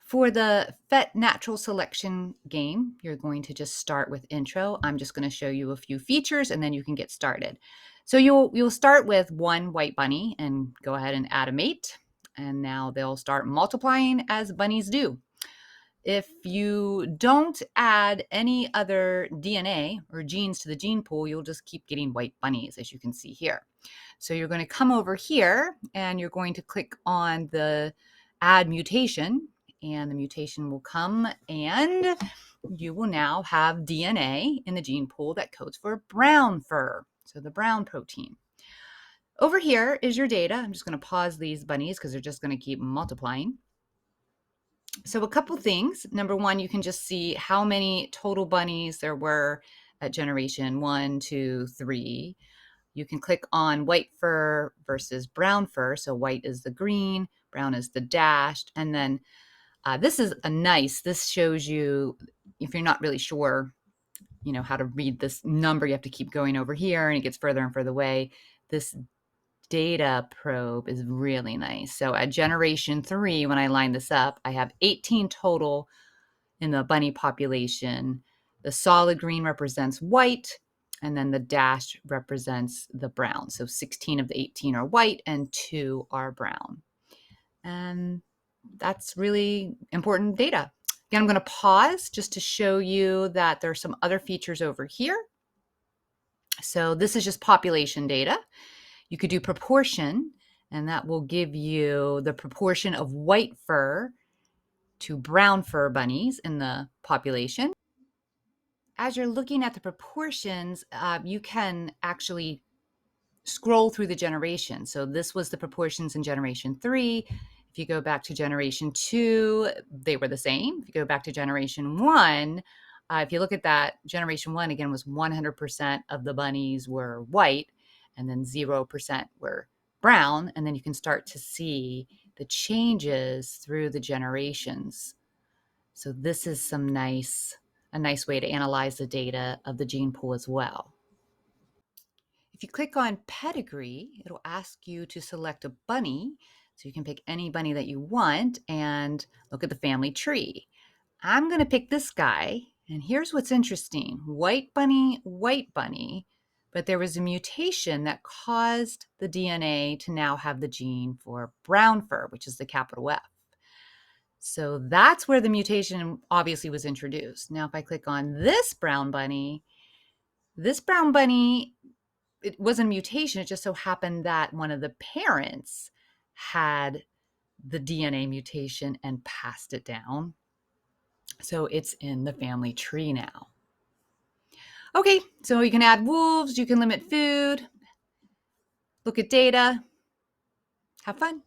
For the Phet natural selection game, you're going to just start with intro. I'm just going to show you a few features and then you can get started. So you'll start with one white bunny and go ahead and add a mate. And now they'll start multiplying as bunnies do. If you don't add any other DNA or genes to the gene pool, you'll just keep getting white bunnies, as you can see here. So you're going to come over here and you're going to click on the add mutation, and the mutation will come and you will now have DNA in the gene pool that codes for brown fur, so the brown protein. Over here is your data. I'm just going to pause these bunnies because they're just going to keep multiplying. So a couple things. Number one, you can just see how many total bunnies there were at generation 1, 2, 3. You can click on white fur versus brown fur. So white is the green, brown is the dashed. And then this shows you, if you're not really sure, how to read this number, you have to keep going over here and it gets further and further away. This data probe is really nice. So at generation 3, when I line this up, I have 18 total in the bunny population. The solid green represents white, and then the dash represents the brown. So 16 of the 18 are white and 2 are brown. And that's really important data. Again, I'm going to pause just to show you that there are some other features over here. So this is just population data. You could do proportion, and that will give you the proportion of white fur to brown fur bunnies in the population. As you're looking at the proportions, you can actually scroll through the generations. So this was the proportions in generation 3. If you go back to generation 2, they were the same. If you go back to generation 1, if you look at that, generation 1 again was 100% of the bunnies were white, and then 0% were brown. And then you can start to see the changes through the generations. So this is a nice way to analyze the data of the gene pool as well. If you click on Pedigree, it'll ask you to select a bunny. So you can pick any bunny that you want and look at the family tree. I'm going to pick this guy. And here's what's interesting. White bunny, but there was a mutation that caused the DNA to now have the gene for brown fur, which is the capital F. So that's where the mutation obviously was introduced. Now, if I click on this brown bunny, it wasn't a mutation. It just so happened that one of the parents had the DNA mutation and passed it down. So it's in the family tree now. Okay, so you can add wolves, you can limit food, look at data, have fun.